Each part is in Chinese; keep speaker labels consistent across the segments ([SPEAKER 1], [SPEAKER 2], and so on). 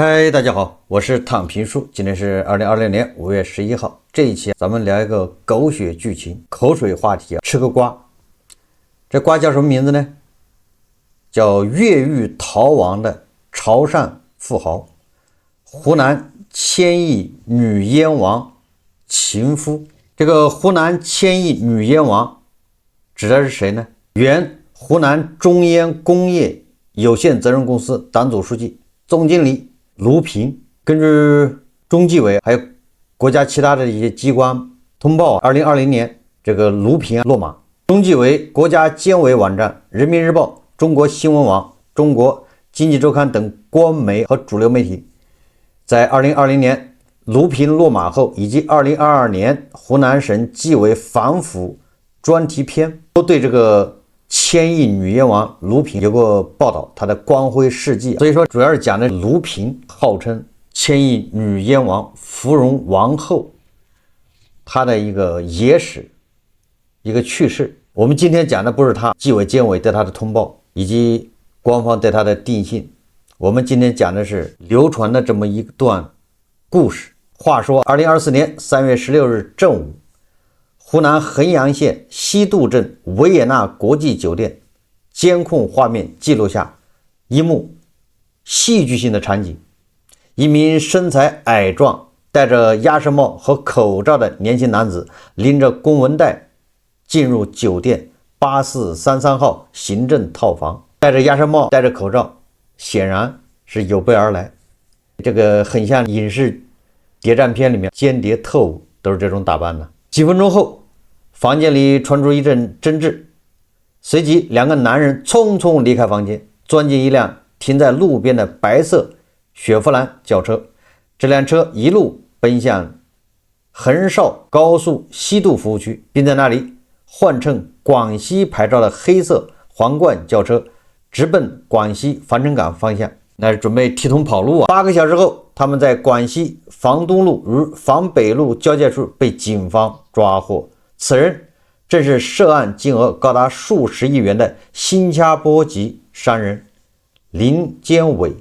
[SPEAKER 1] 嗨，大家好，我是躺平叔，今天是2020年5月11号。這一期咱們聊一個狗血劇情、口水話題啊，吃個瓜。這瓜叫什麼名字呢？叫越獄逃亡的潮汕富豪，湖南千億女閹王情夫。這個湖南千億女閹王指的是誰呢？原湖南中閹工業有限責任公司党组書記、總經理卢平。根据中紀委還有國家其他的一些機關通報，2020年這個盧平落馬。中紀委、國家監委網站、人民日報、中國新聞網、中國經濟週刊等官媒和主流媒体在2020年盧平落馬後，以及2022年湖南省紀委反腐專題片都對這個千億女閹王盧平有過報道，她的光輝事跡。所以說主要是講的盧平號稱千億女閹王芙蓉王後，她的一個野史，一個趣事。我們今天講的不是她紀委監委對她的通報以及官方对她的定性，我們今天講的是流傳的這麼一段故事。話說2024年3月16日正午，湖南衡陽縣西渡鎮維也納國際酒店監控畫面記錄下一幕戲劇性的场景：一名身材矮壯、戴着鸭舌帽和口罩的年輕男子拎着公文袋進入酒店8433號行政套房。戴着鸭舌帽、戴着口罩，顯然是有備而來。這個很像影視諜戰片裡面間諜特務都是這種打扮的。幾分鐘後，房間裡傳出一陣爭執，隨即兩個男人匆匆離開房間，鑽進一輛停在路邊的白色雪佛蘭轎車。這輛車一路奔向橫邵高速西渡服務區，並在那裡換乘廣西牌照的黑色皇冠轎車直奔廣西防城港方向，那是準備提桶跑路啊。8個小時後，他們在廣西防東路與防北路交界處被警方抓獲。此人正是涉案金額高達數十億元的新加坡籍商人林堅偉，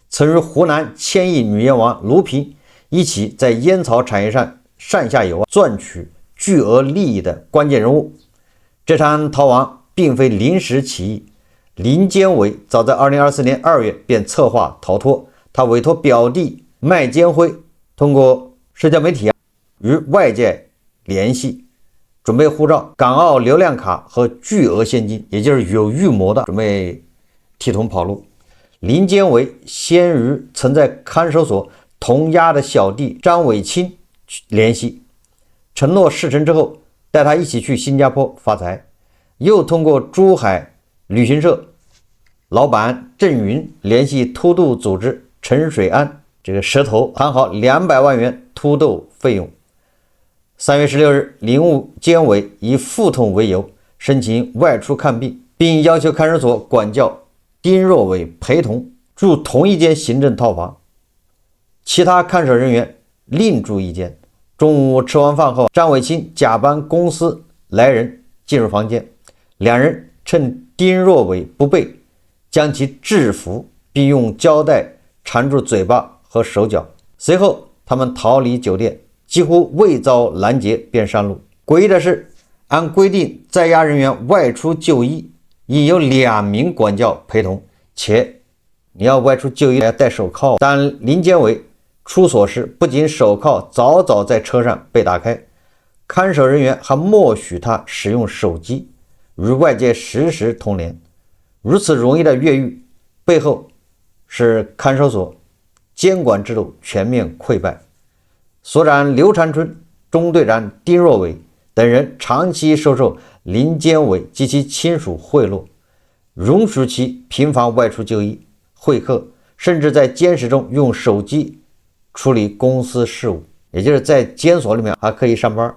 [SPEAKER 1] 曾與湖南千億女閹王盧平一起在煙草產業上上下游賺取巨額利益的關鍵人物。這場逃亡並非臨時起意，林堅偉早在2024年2月便策劃逃脫。他委託表弟麥堅輝通過社交媒體與外界聯繫，準備護照、港澳流量卡和巨額現金，也就是有預謀的準備提桶跑路。林堅偉先與曾在看守所同押的小弟張偉清聯繫，承諾事成之後帶他一起去新加坡發財，又通過珠海旅行社老闆鄭雲聯繫禿度組織陳水安，這個蛇頭談好200萬元禿度費用。3月16日，林堅偉以腹痛為由申請外出看病，並要求看守所管教丁若偉陪同住同一間行政套房，其他看守人員另住一間。中午吃完飯後，張偉清假扮公司來人進入房間，兩人趁丁若偉不備，將其制服，並用膠帶纏住嘴巴和手腳。隨後他們逃離酒店，幾乎未遭攔截便上路。詭異的是，按規定在押人員外出就醫應有2名管教陪同，且你要外出就醫要戴手銬。但林堅偉出所時，不僅手銬早早在車上被打開，看守人員還默許他使用手機，與外界實時通聯。如此容易的越獄，背後是看守所監管制度全面潰敗。所長劉長春、中隊長丁若偉等人長期受林堅偉及其親屬賄賂，容許其頻繁外出就醫、會客，甚至在監室中用手機處理公司事務，也就是在監所裡面還可以上班。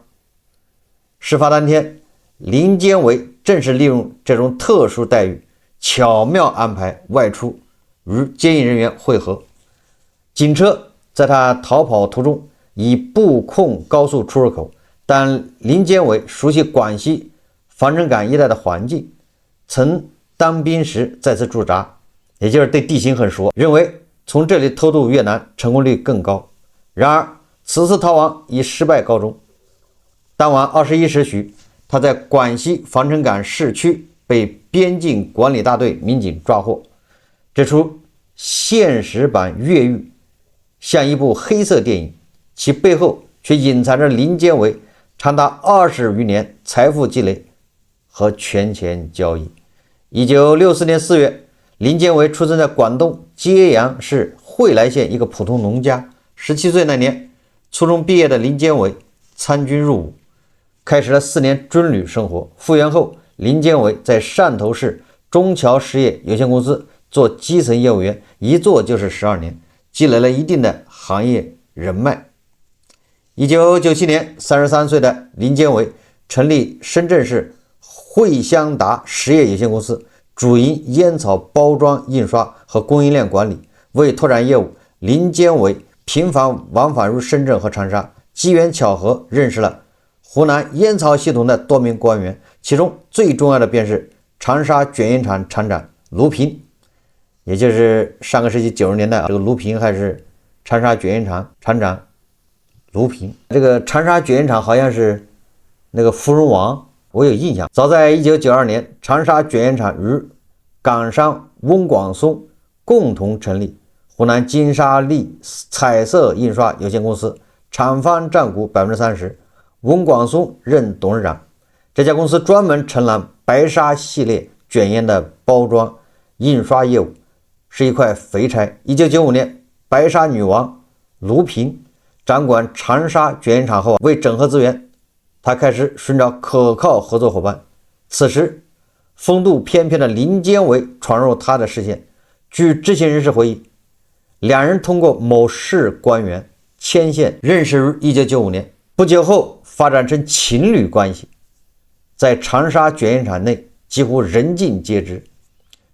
[SPEAKER 1] 事發當天，林堅偉正是利用這種特殊待遇，巧妙安排外出與監獄人員會合。警車在他逃跑途中已布控高速出入口，但林堅偉熟悉廣西防城港一帶的環境，曾當兵時在此駐紮，也就是對地形很熟，認為從這裡偷渡越南，成功率更高。然而此次逃亡以失敗告終。當晚21時許，他在廣西防城港市區被邊境管理大隊民警抓獲。這出現實版越獄像一部黑色電影，其背後卻隱藏着林建偉長達20餘年財富積累和權錢交易。1964年4月，林建偉出生在廣東揭陽市惠來縣一個普通農家。17歲那年，初中畢業的林建偉參軍入伍，開始了4年軍旅生活。復員後，林建偉在汕頭市中橋實業有限公司做基層業務員，一做就是12年，積累了一定的行業人脈。1997年，33歲的林建偉成立深圳市惠香達實業有限公司，主營煙草包裝、印刷和供應鏈管理。為拓展業務，林建偉頻繁往返入深圳和長沙，機緣巧合認識了湖南煙草系統的多名官員，其中最重要的便是長沙卷煙廠廠長盧平，也就是上個世紀90年代这個盧平還是長沙卷煙廠廠長盧平。這個長沙卷煙廠好像是那個芙蓉王，我有印象。早在1992年，長沙卷烟厂與港商翁廣松共同成立湖南金沙粒彩色印刷有限公司，廠方占股30%，翁廣松任董事長。這家公司專門承攬白沙系列卷煙的包裝印刷業務，是一塊肥差。1995年，白沙女王盧平掌管長沙卷烟廠後，為整合資源，他開始尋找可靠合作夥伴。此時風度翩翩的林建偉闖入他的視線。據知情人士回憶，兩人通過某市官員牽線認識於1995年，不久後發展成情侶關係，在長沙卷煙廠內幾乎人盡皆知。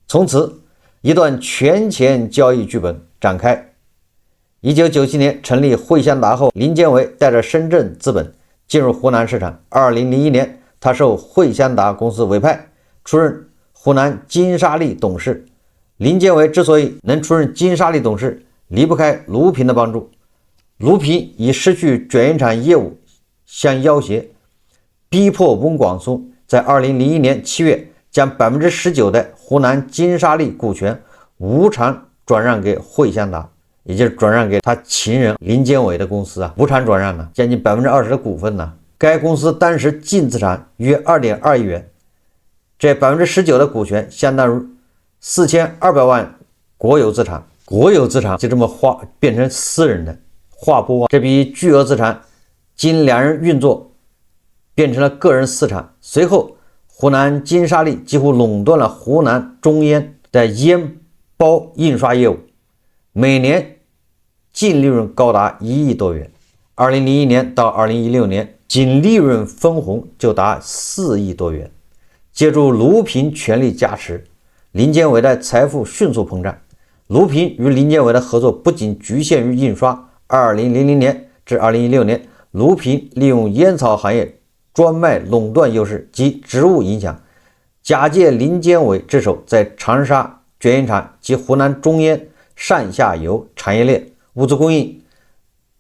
[SPEAKER 1] 從此一段權錢交易劇本展開。1997年成立惠香達後，林建偉帶着深圳資本進入湖南市場。2001年，他受惠香達公司委派，出任湖南金沙粒董事。林建偉之所以能出任金沙粒董事，離不開盧平的幫助。盧平以失去卷烟厂業務相要挾，逼迫翁廣松在2001年7月將19%的湖南金沙粒股權無償轉讓給惠香達，也就是轉讓給他情人林建偉的公司啊，無償轉讓呢，將近20%的股份呢。該公司當時淨資產約2.2億元，這19%的股權相當於4200萬國有資產，國有資產就這麼變成私人的劃撥，這筆巨額資產經兩人運作變成了個人私產。隨後湖南金沙粒幾乎壟斷了湖南中煙的煙包印刷業務，每年淨利潤高達1億多元。2001年到2016年僅利潤分紅就達4億多元。借助盧平權力加持，林建偉的財富迅速膨脹。盧平與林建偉的合作不僅局限於印刷。2000年至2016年，盧平利用煙草行業專賣壟斷優勢及職務影響，假借林建偉之手，在長沙卷煙廠及湖南中煙上下游產業鏈、物資供應、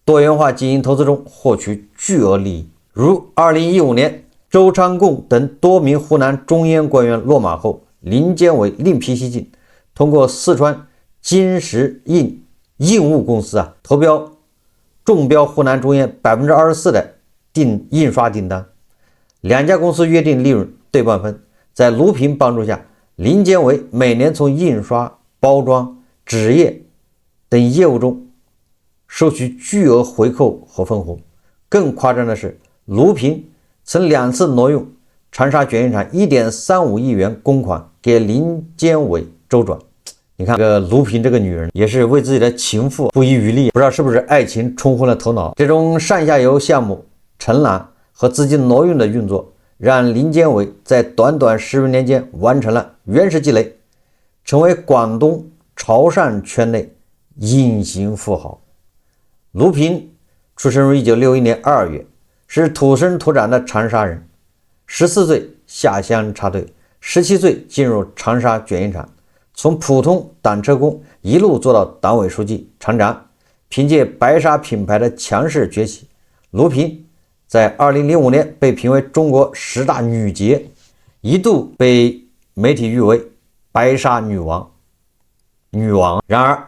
[SPEAKER 1] 多元化經營投資中獲取巨額利益。如2015年，周昌貢等多名湖南中煙官員落馬後，林建偉另闢蹊徑，通過四川金石印物公司投標中標湖南中烟24%的印刷訂單，兩家公司約定利潤對半分。在盧平幫助下，林建偉每年從印刷、包裝、紙業等業務中收取巨額回扣和分紅。更誇張的是，盧平曾2次挪用長沙卷煙廠1.35億元公款給林建偉周轉。你看這個盧平這個女人也是為自己的情婦不遺餘力，不知道是不是愛情沖昏了頭腦。這種上下游項目承攬和資金挪用的運作，讓林建偉在短短10餘年間完成了原始積累，成為廣東潮汕圈內隱形富豪。盧平出生於1961年2月，是土生土長的長沙人，14歲下鄉插隊，17歲進入長沙卷烟廠，從普通單車工一路做到党委書記、廠長，憑借白沙品牌的強勢崛起，盧平在2005年被评为中國10大女傑，一度被媒體譽為白沙女王。然而，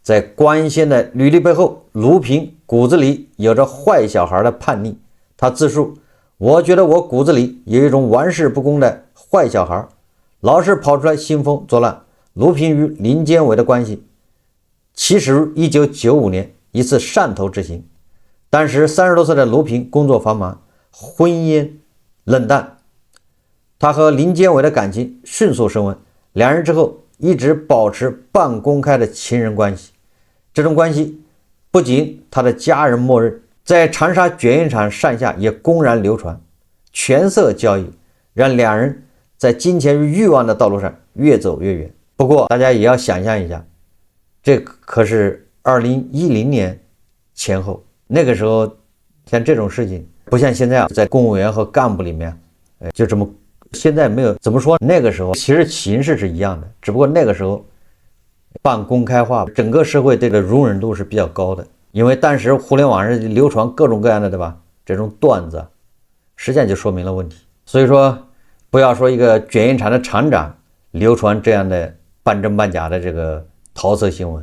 [SPEAKER 1] 在光鮮的履歷背後，盧平骨子裡有着壞小孩的叛逆。他自述：“我覺得我骨子裡有一種玩世不恭的壞小孩，老是跑出來興風作浪。”盧平與林建偉的關係起始於1995年一次汕頭之行，當時30多歲的盧平工作繁忙，婚姻冷淡，他和林建偉的感情迅速升溫，兩人之後一直保持半公開的情人關係。這種關係不僅他的家人默認，在長沙捲煙廠上下也公然流傳。權色交易讓兩人在金錢與慾望的道路上越走越遠。不過大家也要想象一下，這可是2010年前後，那個時候像這種事情不像現在在公務員和幹部裡面就這麼，現在沒有，怎麼說，那個時候其實形式是一樣的，只不過那個時候半公開化，整個社會對這個容忍度是比較高的，因為當時互聯網上流傳各種各樣的，對吧，這種段子實際上就說明了問題。所以說不要說一個捲煙廠的廠長流傳這樣的半真半假的這個桃色新聞，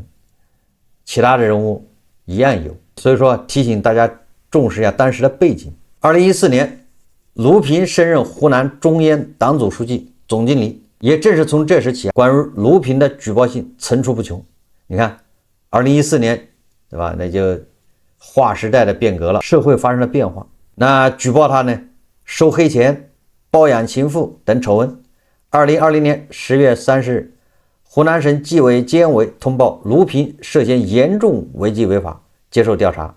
[SPEAKER 1] 其他的人物一樣有。所以說提醒大家重視一下當時的背景。2014年盧平升任湖南中央黨組書記、總經理，也正是從這時起，關於盧平的舉報信層出不窮。你看2014年，對吧，那就劃時代的變革了，社會發生了變化。那舉報他呢，收黑錢、包養情婦等醜聞。2020年10月30日，湖南省紀委監委通報盧平涉嫌嚴重違紀違法，接受調查。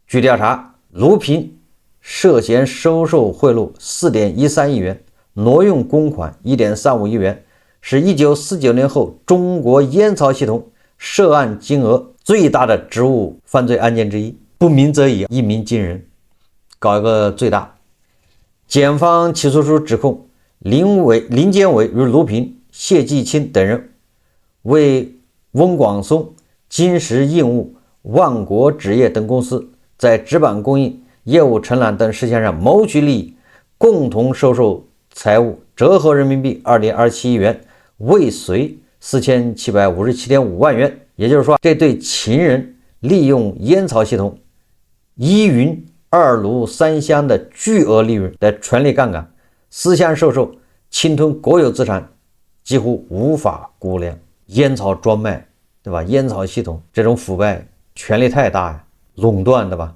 [SPEAKER 1] 據調查，盧平涉嫌收受賄賂4.13億元，挪用公款1.35億元，是1949年後中國煙草系統涉案金額最大的職務犯罪案件之一。不鳴則已，一鳴驚人，搞一個最大。檢方起訴書指控林建偉與盧平、謝繼清等人為翁廣松、金石印務、萬國紙業等公司在紙板供應、業務承攬等事項上謀取利益，共同收受財物折合人民幣2.27億元，未遂4757.5萬元。也就是說，這對情人利用煙草系統一雲二盧三香的巨額利潤的權力槓桿，私相授受，侵吞國有資產，幾乎無法估量。煙草專賣，對吧？煙草系統這種腐敗，權力太大呀，壟斷，對吧？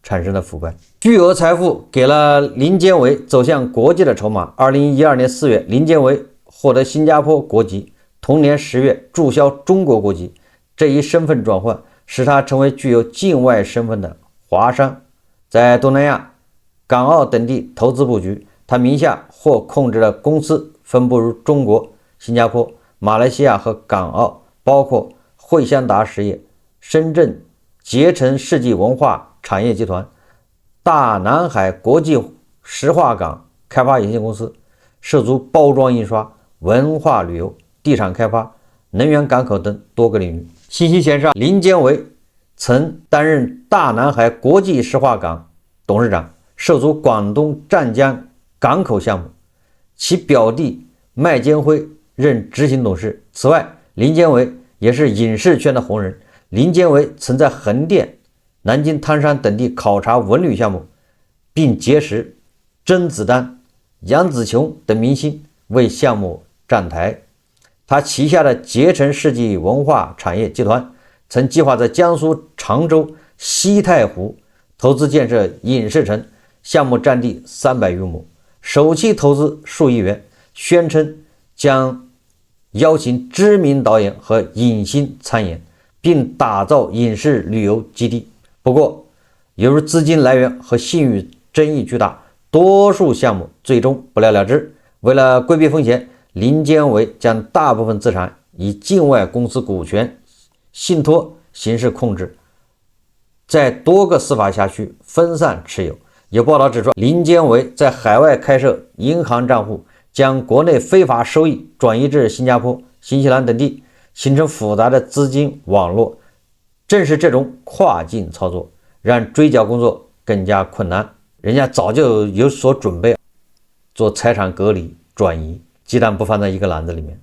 [SPEAKER 1] 產生的腐敗，巨額財富給了林建偉走向國際的籌碼。2012年4月，林建偉獲得新加坡國籍，同年10月註銷中國國籍。這一身份轉換使他成為具有境外身份的華商，在東南亞、港澳等地投資布局。他名下或控制的公司分布於中國、新加坡、馬來西亞和港澳，包括匯香達實業、深圳捷成世紀文化產業集團、大南海國際石化港開發有限公司，涉足包裝印刷、文化旅遊、地產開發、能源港口等多個領域。信息顯示，林建偉曾擔任大南海國際石化港董事長，涉足廣東湛江港口項目，其表弟麥堅輝任執行董事。此外，林建偉也是影視圈的紅人。林建偉曾在橫店、南京湯山等地考察文旅項目，並結識甄子丹、楊紫瓊等明星為項目站台。他旗下的捷成世紀文化產業集團曾計劃在江蘇常州西太湖投資建設影視城，項目占地300餘畝，首期投資數億元，宣稱將邀請知名導演和影星參演，並打造影視旅遊基地。不過，由於資金來源和信譽爭議巨大，多數項目最終不了了之。為了規避風險，林建偉將大部分資產以境外公司股權信託形式控制，在多個司法辖區分散持有。有報道指出，林建偉在海外開設銀行賬戶，將國內非法收益轉移至新加坡，新西蘭等地，形成複雜的資金網絡。正是這種跨境操作，讓追繳工作更加困難。人家早就有所準備，做財產隔離轉移，雞蛋不放在一個籃子裡面，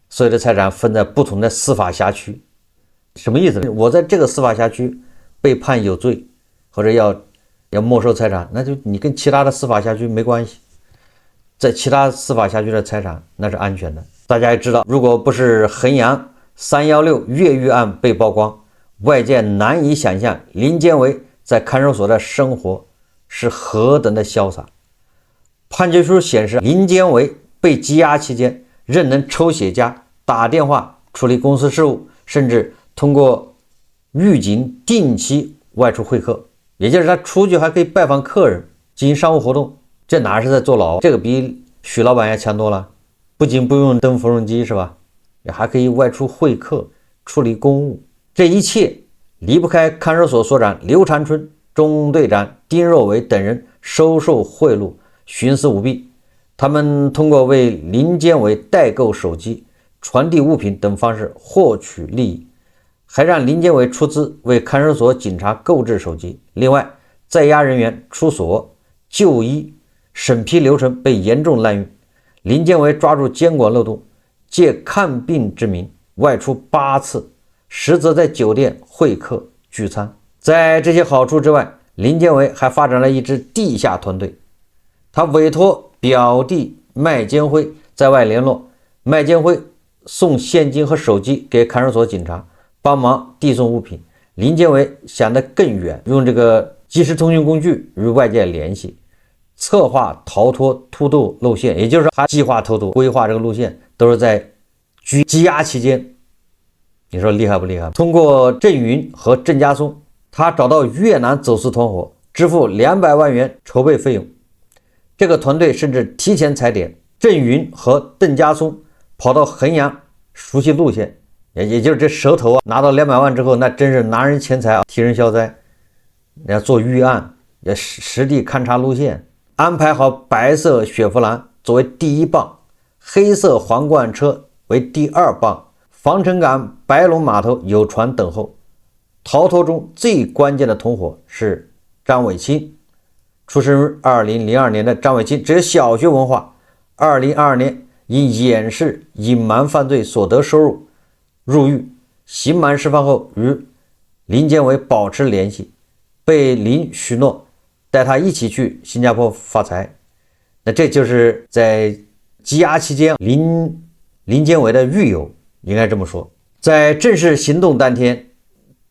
[SPEAKER 1] 所有的財產分在不同的司法轄區。什麼意思呢？我在這個司法轄區被判有罪，或者要沒收財產，那就你跟其他的司法轄區沒關係，在其他司法轄區的財產那是安全的。大家也知道，如果不是衡陽316越獄案被曝光，外界難以想象林建偉在看守所的生活是何等的瀟灑。判決書顯示，林建偉被羁押期間仍能抽雪茄、打電話處理公司事務，甚至通過獄警定期外出會客，也就是他出去還可以拜訪客人，進行商務活動。這哪是在坐牢？這個比許老板要強多了，不僅不用登縫紉機是吧，還可以外出會客，處理公務。這一切離不開看守所所長劉長春、中隊長丁若偉等人收受贿赂、徇私舞弊。他們通過為林建偉代購手機、傳遞物品等方式獲取利益，還讓林建偉出資為看守所警察購置手機。另外，在押人員出所、就醫、審批流程被嚴重濫用。林建偉抓住監管漏洞，借看病之名外出8次，實則在酒店會客聚餐。在這些好處之外，林建偉還發展了一支地下團隊。他委托表弟麥堅輝在外聯絡，麥堅輝送現金和手機給看守所警察，幫忙遞送物品。林建偉想得更遠，用這個即時通訊工具與外界聯繫，策劃逃脫突突路線，也就是說他計劃偷渡，規劃這個路線都是在羈押期間。你說厲害不厲害？通過鄭雲和鄭家松，他找到越南走私團夥，支付200萬元籌備費用。這個團隊甚至提前踩點，鄭雲和鄧家松跑到衡陽熟悉路線，也就是這蛇頭拿到200萬之後，那真是拿人錢財替人消災。要做預案，也實地勘察路線，安排好白色雪佛蘭作為第1棒，黑色皇冠車為第2棒，防城港白龍碼頭有船等候。逃脫中最關鍵的同夥是張偉清。出生2002年的張偉清只有小學文化，2022年因掩饰隱瞞犯罪所得收入入獄，刑满釋放後與林建偉保持聯繫，被林許諾帶他一起去新加坡發財。那這就是在羈押期間林建偉的獄友，應該這麼說。在正式行動當天，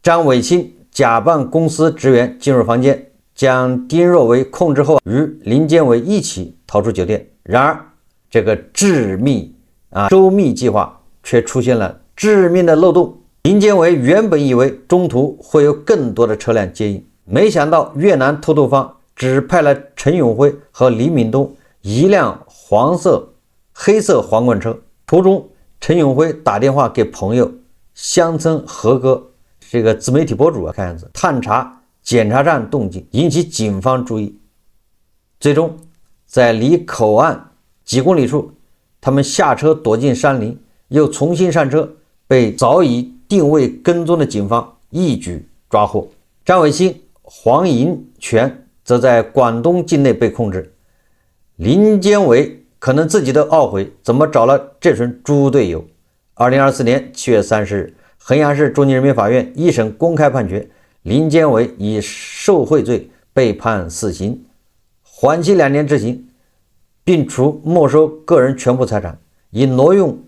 [SPEAKER 1] 張偉清假扮公司職員進入房間，將丁若偉控制後，與林建偉一起逃出酒店。然而，這個周密計劃卻出現了致命的漏洞。林建偉原本以為中途會有更多的車輛接應，沒想到越南偷渡方只派了陳永輝和李敏東一輛黑色皇冠車。途中，陳永輝打電話給朋友鄉村何哥，這個自媒體博主看樣子探查檢查站動靜，引起警方注意。最終在離口岸幾公里處，他們下車躲進山林，又重新上車，被早已定位跟蹤的警方一舉抓獲。張偉清、黃銀泉則在廣東境內被控制。林建偉可能自己都懊悔怎麼找了這群豬隊友。2024年7月30日，衡陽市中級人民法院一審公開判決，林建偉以受賄罪被判死刑，緩期2年執行，並處沒收個人全部財產；以挪用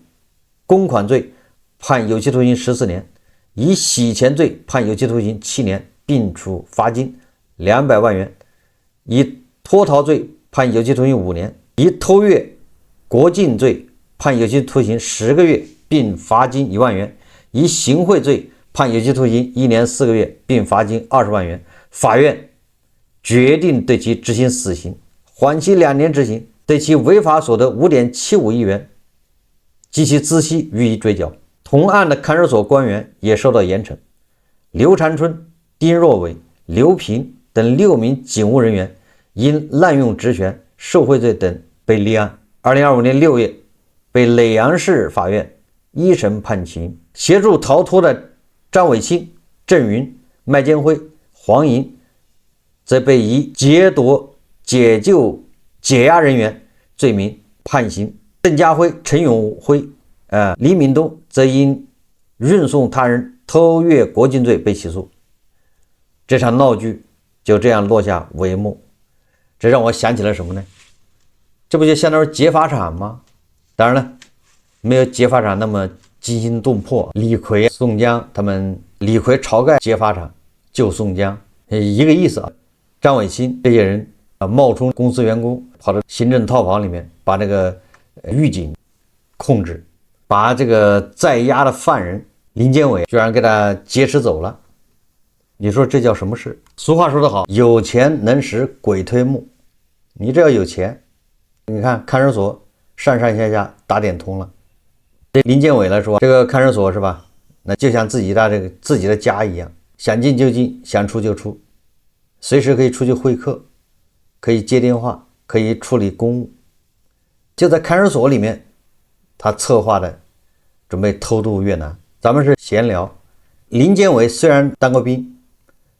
[SPEAKER 1] 公款罪判有期徒刑14年，以洗錢罪判有期徒刑7年，並處罰金200萬元；以脫逃罪判有期徒刑5年，以偷越國境罪判有期徒刑10個月，並罰金1萬元；以行賄罪判有期徒刑1年4個月，並罰金20萬元。法院決定對其執行死刑，緩期2年執行，對其違法所得5.75億元及其孳息予以追繳。同案的看守所官員也受到嚴懲，劉長春、丁若偉、劉平等6名警務人員因濫用職權、受賄罪等被立案。2025年6月被耒陽市法院一审判刑。協助逃脫的張偉清、鄭雲、麥建輝、黃瑩則被以劫奪、解救、解押人員罪名判刑。鄭家輝、陳永輝、李敏東則因運送他人偷越國境罪被起訴。這場鬧劇就這樣落下帷幕。這讓我想起了什麼呢？這不就相當於劫法場嗎？當然了，沒有劫法場那麼驚心動魄。李逵、宋江他們，李逵晁蓋劫法場救宋江，一個意思啊。張偉清這些人冒充公司員工，跑到行政套房裡面，把那個獄警控制，把這個在押的犯人林建偉居然給他劫持走了。你說這叫什麼事？俗話說得好，有錢能使鬼推磨。你只要有錢，你看看守所上上下下打点通了。对林建偉来說，这个看守所是吧？那就像自己的家一樣，想進就進，想出就出，隨時可以出去會客，可以接電話，可以處理公務。就在看守所裡面，他策劃的準備偷渡越南。咱們是閒聊。林建偉雖然當過兵，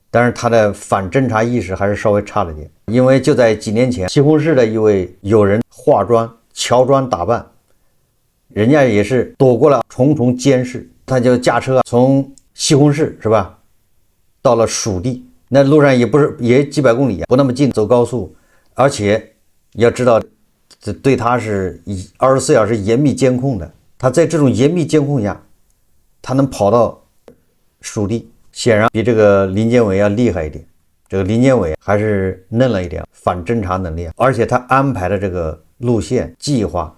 [SPEAKER 1] 但是他的反偵察意識還是稍微差了點。因為就在幾年前，西紅柿的一位友人化妝喬裝打扮，人家也是躲過了重重監視，他就駕車從西紅柿是吧，到了蜀地。那路上也幾百公里，不那麼近，走高速，而且要知道這對他是24小時嚴密監控的。他在這種嚴密監控下，他能跑到蜀地，顯然比這個林建偉要厲害一點。這個林建偉還是嫩了一點反偵察能力，而且他安排的這個路線計劃，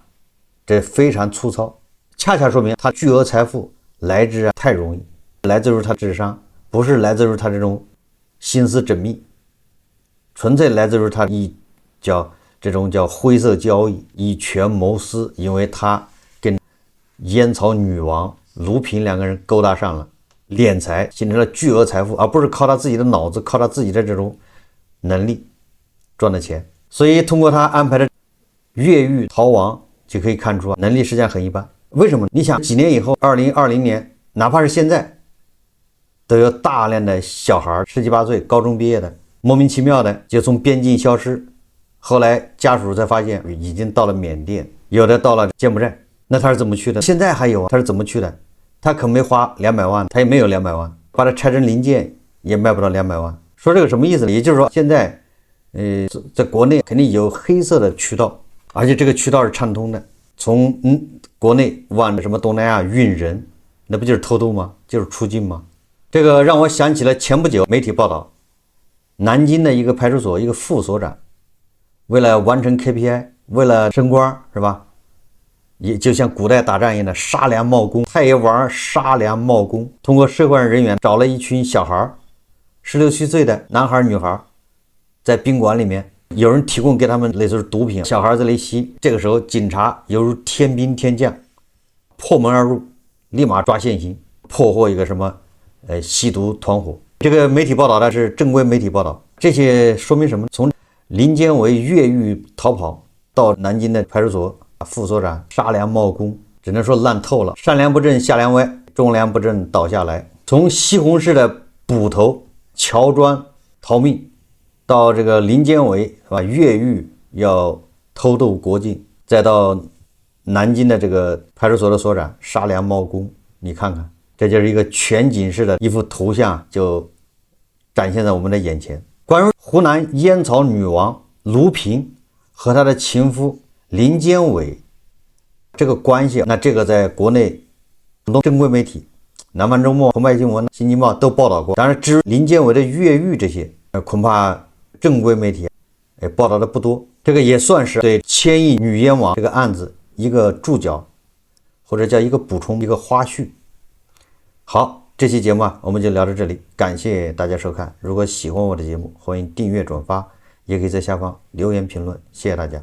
[SPEAKER 1] 這非常粗糙，恰恰說明他巨額財富來之太容易，來自於他智商，不是來自於他這種心思縝密，純粹來自於他這種叫灰色交易，以權謀私。因為他跟燕草女王盧平兩個人勾搭上了，斂財，形成了巨額財富，而不是靠他自己的腦子，靠他自己的這種能力賺的錢。所以通過他安排的越獄逃亡就可以看出能力實際上很一般。為什麼？你想幾年以後，2020年，哪怕是現在，都有大量的小孩17、18歲高中畢業的，莫名其妙的就從邊境消失，後來家屬才發現已經到了緬甸，有的到了柬埔寨。那他是怎麼去的？現在還有他是怎麼去的？他可沒花200萬，他也沒有200萬，把它拆成零件也賣不到200萬。說這個什麼意思呢？也就是說現在在國內肯定有黑色的渠道，而且這個渠道是暢通的，從國內往什麼東南亞運人，那不就是偷渡嗎？就是出境嗎？這個讓我想起了前不久媒體報道，南京的一個派出所一個副所長，為了完成 KPI， 為了升官是吧，也就像古代打仗一樣的殺良冒功，他也玩殺良冒功，通過社會人員找了一群小孩，16、17歲的男孩女孩，在賓館裡面有人提供給他們類似於毒品，小孩在那裡吸。這個時候警察猶如天兵天將，破門而入，立馬抓現行，破獲一個什麼吸毒團夥。這個媒體報道的是正規媒體報道。這些說明什麼？從林建偉越獄逃跑到南京的派出所副所長殺良冒功，只能說爛透了。上梁不正下梁歪，中梁不正倒下來。從西紅柿的捕頭喬裝逃命，到這個林建偉是吧，越獄要偷渡國境，再到南京的這個派出所的所長殺良冒功，你看看，這就是一個全景式的一幅圖像，就展現在我們的眼前。關於湖南煙草女王盧平和她的情夫林建偉這個關係，那這個在國內很多正規媒體，南方周末、澎湃新聞、新京報都報道過。當然，至於林建偉的越獄這些，恐怕正規媒體報道的不多。這個也算是對千億女煙王這個案子一個注腳，或者叫一個補充，一個花絮。好，這期節目我們就聊到這裡，感謝大家收看。如果喜歡我的節目，歡迎訂閱轉發，也可以在下方留言評論。謝謝大家。